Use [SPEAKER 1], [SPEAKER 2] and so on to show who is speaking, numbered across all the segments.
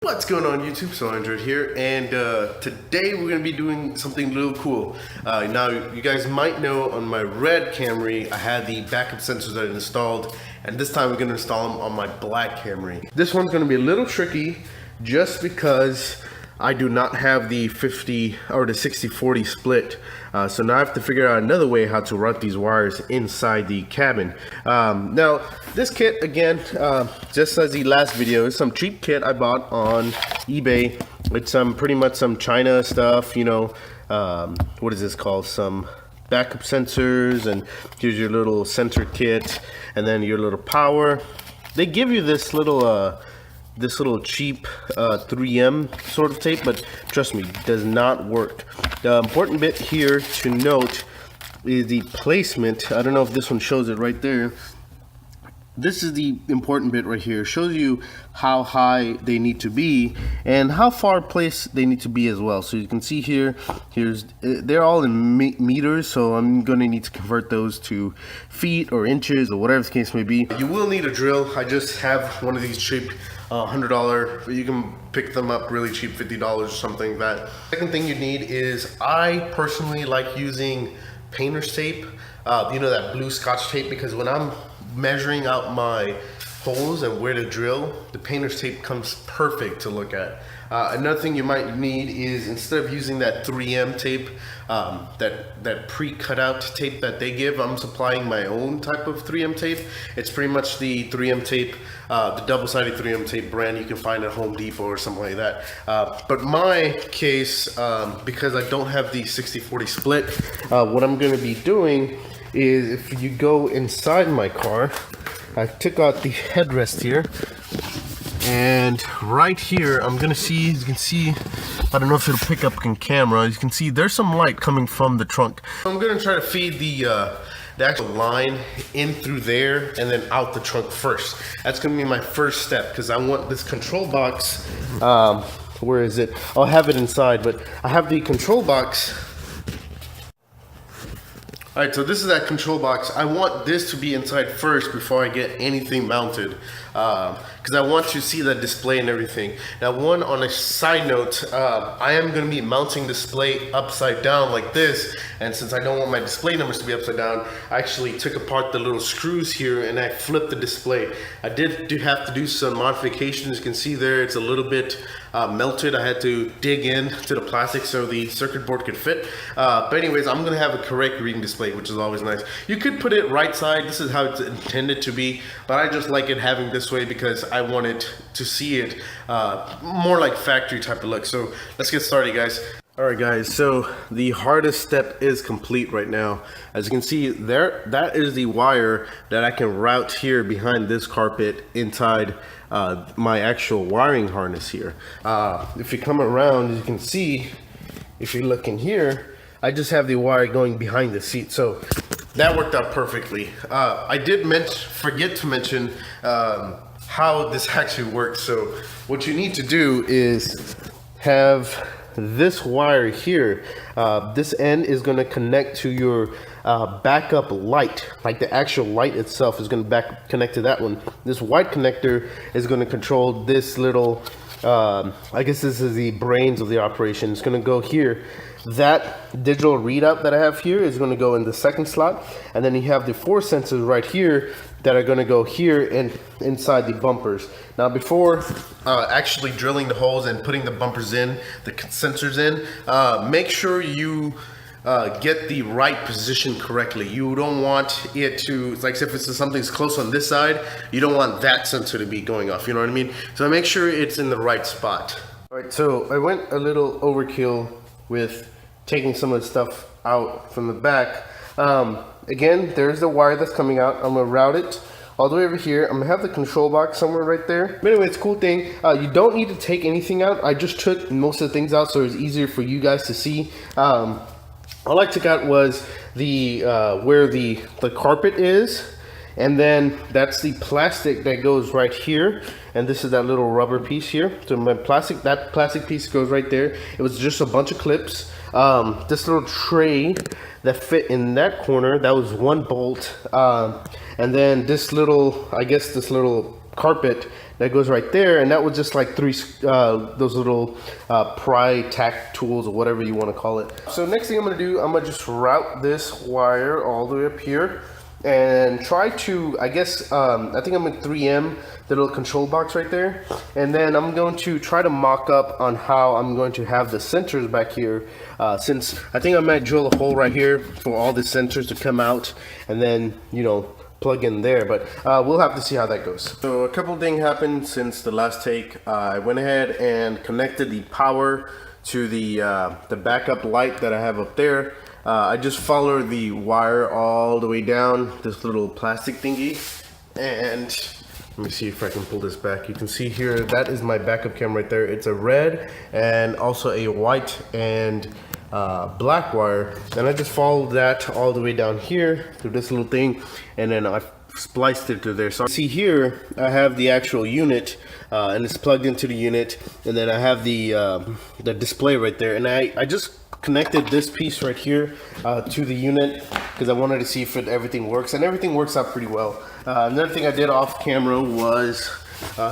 [SPEAKER 1] What's going on YouTube? So Android here, and today we're going to be doing something a little cool. Now you guys might know on my red Camry I had the backup sensors that I installed, and this time we're going to install them on my black Camry. This one's going to be a little tricky just because I do not have the 50 or the 60-40 split. So now I have to figure out another way how to route these wires inside the cabin. Now this kit, again, just as the last video, is some cheap kit I bought on eBay. It's pretty much some China stuff, you know. What is this called? Some backup sensors, and here's your little sensor kit, and then your little power. They give you this little cheap 3M sort of tape, but trust me, it does not work. The important bit here to note is the placement. I don't know if this one shows it right there. This is the important bit right here. It shows you how high they need to be and how far placed they need to be as well. So you can see here, they're all in meters, so I'm going to need to convert those to feet or inches or whatever the case may be. You will need a drill. I just have one of these cheap $100, you can pick them up really cheap, $50 or something like that. Second thing you need is, I personally like using painter's tape, you know, that blue Scotch tape, because when I'm measuring out my holes and where to drill, the painter's tape comes perfect to look at. Another thing you might need is, instead of using that 3M tape, that pre-cut out tape that they give, I'm supplying my own type of 3M tape. It's pretty much the 3M tape, the double-sided 3M tape brand you can find at Home Depot or something like that. But my case, because I don't have the 60-40 split, what I'm going to be doing is, if you go inside my car, I took out the headrest here, and right here I'm gonna see, you can see, I don't know if it'll pick up on camera, you can see there's some light coming from the trunk. I'm gonna try to feed the actual line in through there and then out the trunk first. That's gonna be my first step, because I want this control box, where is it? I'll have it inside, but I have the control box. Alright, so this is that control box. I want this to be inside first before I get anything mounted, because I want to see the display and everything. Now, on a side note, I am going to be mounting display upside down like this, and since I don't want my display numbers to be upside down, I actually took apart the little screws here and I flipped the display. I did have to do some modifications. You can see there it's a little bit melted. I had to dig in to the plastic so the circuit board could fit. But anyways, I'm going to have a correct reading display, which is always nice. You could put it right side. This is how it's intended to be, but I just like it having this way because I wanted to see it more like factory type of look. So let's get started, guys. Alright guys, so the hardest step is complete right now. As you can see there, that is the wire that I can route here behind this carpet inside my actual wiring harness here. If you come around, you can see, if you look in here, I just have the wire going behind the seat, so that worked out perfectly. I did forget to mention how this actually works. So what you need to do is have this wire here. This end is going to connect to your backup light, like the actual light itself is going to connect to that one. This white connector is going to control this little, I guess this is the brains of the operation. It's going to go here. That digital readout that I have here is going to go in the second slot, and then you have the 4 sensors right here that are going to go here and inside the bumpers. Now, before actually drilling the holes and putting the bumpers in, the sensors in, make sure you get the right position correctly. You don't want it to, it's like if it's something's close on this side, you don't want that sensor to be going off, you know what I mean? So make sure it's in the right spot. All right, so I went a little overkill with taking some of the stuff out from the back. Again, there's the wire that's coming out. I'm gonna route it all the way over here. I'm gonna have the control box somewhere right there. But anyway, it's a cool thing. You don't need to take anything out. I just took most of the things out so it's easier for you guys to see. All I took out was the where the carpet is, and then that's the plastic that goes right here, and this is that little rubber piece here. So that plastic piece goes right there. It was just a bunch of clips. This little tray that fit in that corner, that was 1 bolt, and then this little, I guess this little carpet that goes right there, and that was just like three those little pry tack tools or whatever you want to call it. So next thing I'm gonna do, I'm gonna just route this wire all the way up here and try to, I guess, I think I'm in 3M, the little control box right there, and then I'm going to try to mock up on how I'm going to have the sensors back here, since I think I might drill a hole right here for all the sensors to come out and then, you know, plug in there, but we'll have to see how that goes. So a couple of things happened since the last take. I went ahead and connected the power to the backup light that I have up there. I just followed the wire all the way down this little plastic thingy, and let me see if I can pull this back. You can see here, that is my backup camera right there. It's a red and also a white and black wire, and I just followed that all the way down here through this little thing, and then I spliced it to there. So see here, I have the actual unit, and it's plugged into the unit, and then I have the display right there, and I just connected this piece right here to the unit because I wanted to see if everything works, and everything works out pretty well. Another thing I did off camera was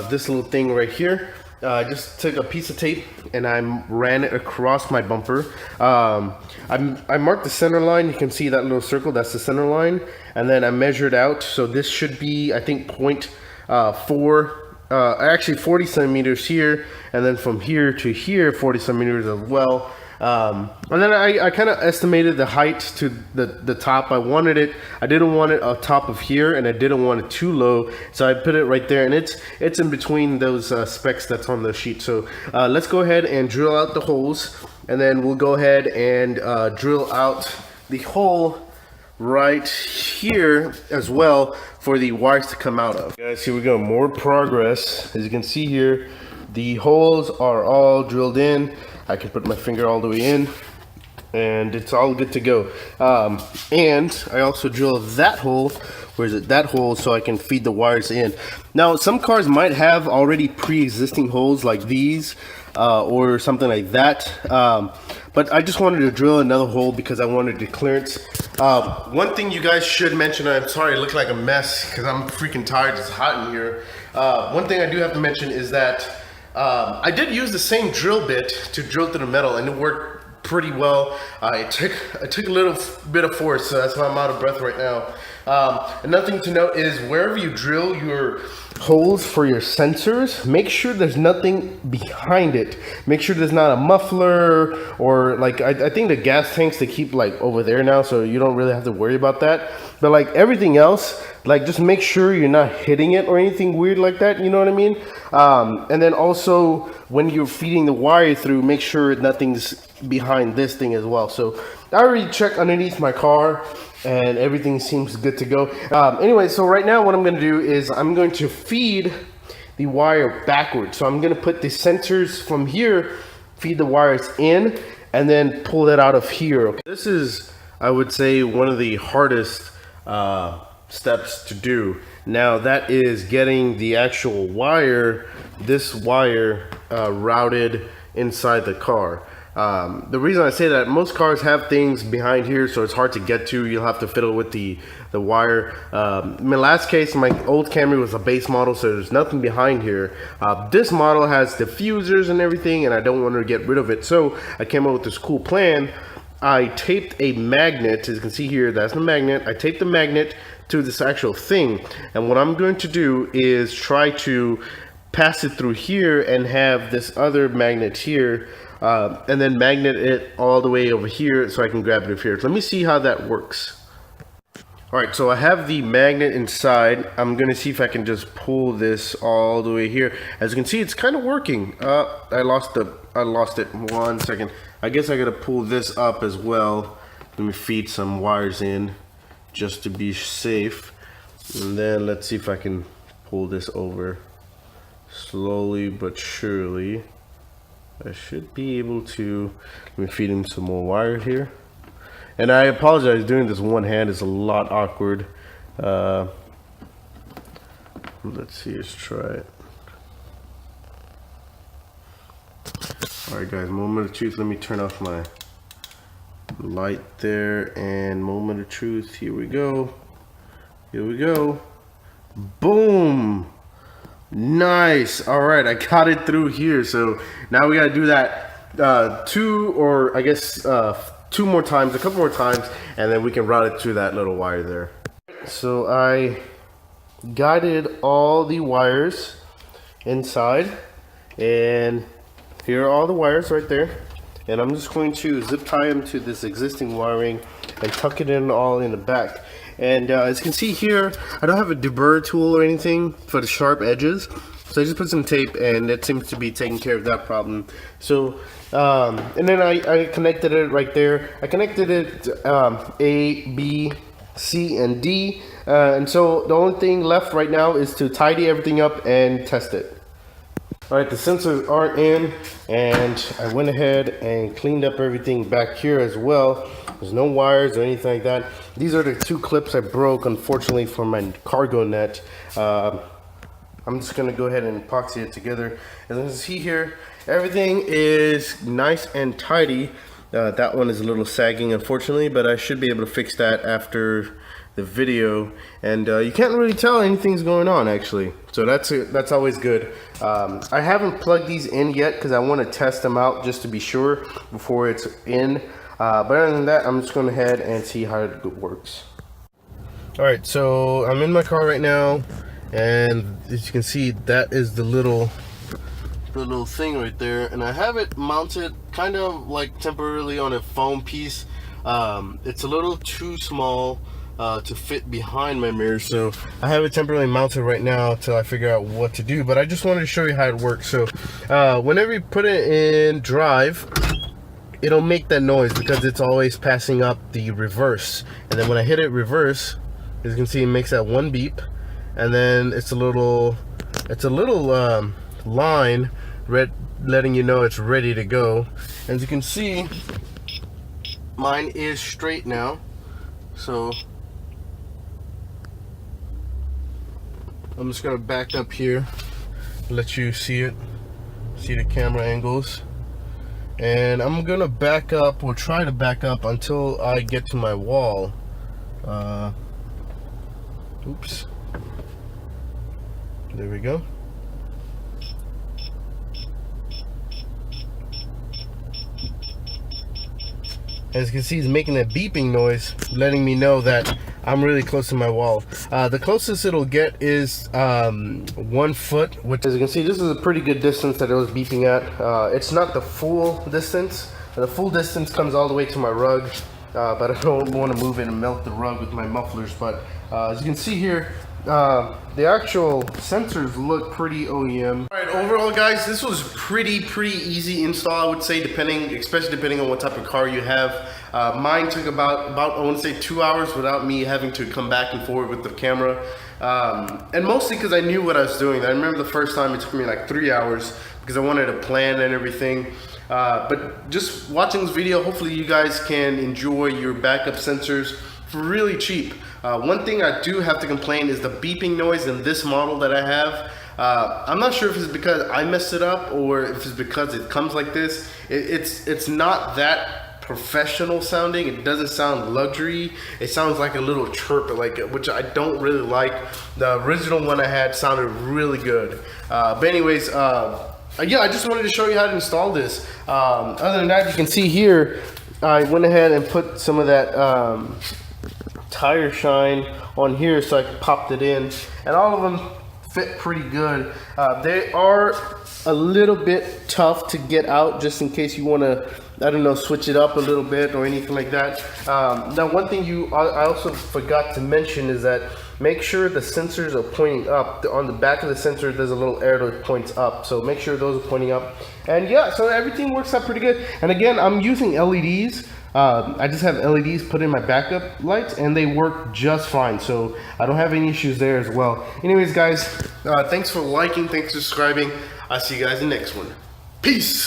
[SPEAKER 1] this little thing right here. I just took a piece of tape and I ran it across my bumper. I marked the center line. You can see that little circle, that's the center line, and then I measured out, so this should be, I think, 0.4 actually 40 centimeters here, and then from here to here 40 centimeters as well. And then I kind of estimated the height to the top. I didn't want it on top of here, and I didn't want it too low, so I put it right there, and it's in between those specs that's on the sheet. So let's go ahead and drill out the holes, and then we'll go ahead and drill out the hole right here as well for the wires to come out of. Guys, here we go, more progress. As you can see here, the holes are all drilled in. I can put my finger all the way in, and it's all good to go. And I also drill that hole, where is it, that hole, so I can feed the wires in. Now, some cars might have already pre-existing holes like these, or something like that, but I just wanted to drill another hole because I wanted the clearance. One thing you guys should mention, I'm sorry I look like a mess because I'm freaking tired, it's hot in here. One thing I do have to mention is that I did use the same drill bit to drill through the metal, and it worked pretty well. It took a little bit of force, so that's why I'm out of breath right now. Another thing to note is wherever you drill your holes for your sensors, make sure there's nothing behind it. Make sure there's not a muffler, or like I think the gas tanks, they keep like over there now, so you don't really have to worry about that. But like everything else, like just make sure you're not hitting it or anything weird like that, you know what I mean? And then also when you're feeding the wire through, make sure nothing's behind this thing as well. So I already checked underneath my car and everything seems good to go. Anyway, so right now what I'm going to do is I'm going to feed the wire backwards. So I'm going to put the sensors from here, feed the wires in, and then pull it out of here. Okay. This is, I would say, one of the hardest steps to do. Now that is getting the actual wire, this wire routed inside the car. The reason I say that, most cars have things behind here, so it's hard to get to. You'll have to fiddle with the wire. In my last case, my old Camry was a base model, so there's nothing behind here. This model has diffusers and everything, and I don't want to get rid of it, so I came up with this cool plan. I taped a magnet, as you can see here, that's the magnet. I taped the magnet to this actual thing, and what I'm going to do is try to pass it through here and have this other magnet here, and then magnet it all the way over here so I can grab it over here. So let me see how that works. Alright, so I have the magnet inside. I'm gonna see if I can just pull this all the way here. As you can see, it's kind of working. I lost it. 1 second. I guess I gotta pull this up as well. Let me feed some wires in just to be safe, and then let's see if I can pull this over slowly but surely. I should be able to. Let me feed him some more wire here. And I apologize, doing this one hand is a lot awkward. Let's see, let's try it. Alright guys, moment of truth. Let me turn off my light there, and moment of truth. Here we go. Here we go. Boom! Nice. All right, I got it through here. So now we got to do that two, or I guess two more times, a couple more times, and then we can route it through that little wire there. So I guided all the wires inside, and here are all the wires right there. And I'm just going to zip tie them to this existing wiring and tuck it in all in the back. And as you can see here, I don't have a deburr tool or anything for the sharp edges, so I just put some tape, and that seems to be taking care of that problem. So and then I connected it right there. I connected it A, B, C, and D, and so the only thing left right now is to tidy everything up and test it. Alright, the sensors are in, and I went ahead and cleaned up everything back here as well. There's no wires or anything like that. These are the two clips I broke, unfortunately, for my cargo net. I'm just going to go ahead and epoxy it together. As you can see here, everything is nice and tidy. That one is a little sagging, unfortunately, but I should be able to fix that after the video. And you can't really tell anything's going on, actually, so that's always good. I haven't plugged these in yet because I want to test them out just to be sure before it's in, but other than that, I'm just going ahead and see how it works. Alright, so I'm in my car right now, and as you can see, that is the little thing right there, and I have it mounted kind of like temporarily on a foam piece. It's a little too small to fit behind my mirror, so I have it temporarily mounted right now until I figure out what to do. But I just wanted to show you how it works. So whenever you put it in drive, it'll make that noise because it's always passing up the reverse, and then when I hit it reverse, as you can see, it makes that one beep, and then it's a little line red letting you know it's ready to go. As you can see, mine is straight now, so I'm just gonna back up here, let you see it, see the camera angles, and I'm gonna back up, or try to back up until I get to my wall. Oops, there we go. As you can see, it's making that beeping noise, letting me know that I'm really close to my wall. The closest it'll get is 1 foot, which, as you can see, this is a pretty good distance that it was beeping at. It's not the full distance. The full distance comes all the way to my rug, but I don't want to move it and melt the rug with my mufflers. But as you can see here, the actual sensors look pretty OEM. All right, overall, guys, this was pretty easy install, I would say, especially depending on what type of car you have. Mine took about I want to say 2 hours without me having to come back and forward with the camera, and mostly because I knew what I was doing. I remember the first time it took me like 3 hours because I wanted a plan and everything. But just watching this video, hopefully you guys can enjoy your backup sensors for really cheap. One thing I do have to complain is the beeping noise in this model that I have. I'm not sure if it's because I messed it up or if it's because it comes like this. It's not that professional sounding. It doesn't sound luxury. It sounds like a little chirp, which I don't really like. The original one I had sounded really good. But anyways, yeah, I just wanted to show you how to install this. Other than that, you can see here, I went ahead and put some of that tire shine on here, so I popped it in, and all of them fit pretty good. They are a little bit tough to get out, just in case you want to, I don't know, switch it up a little bit or anything like that. Now, one thing I also forgot to mention is that make sure the sensors are pointing up. On the back of the sensor, there's a little arrow that points up, so make sure those are pointing up. And yeah, so everything works out pretty good. And again, I'm using LEDs. I just have LEDs put in my backup lights, and they work just fine, so I don't have any issues there as well. Anyways, guys, thanks for liking, thanks for subscribing. I'll see you guys in the next one. Peace.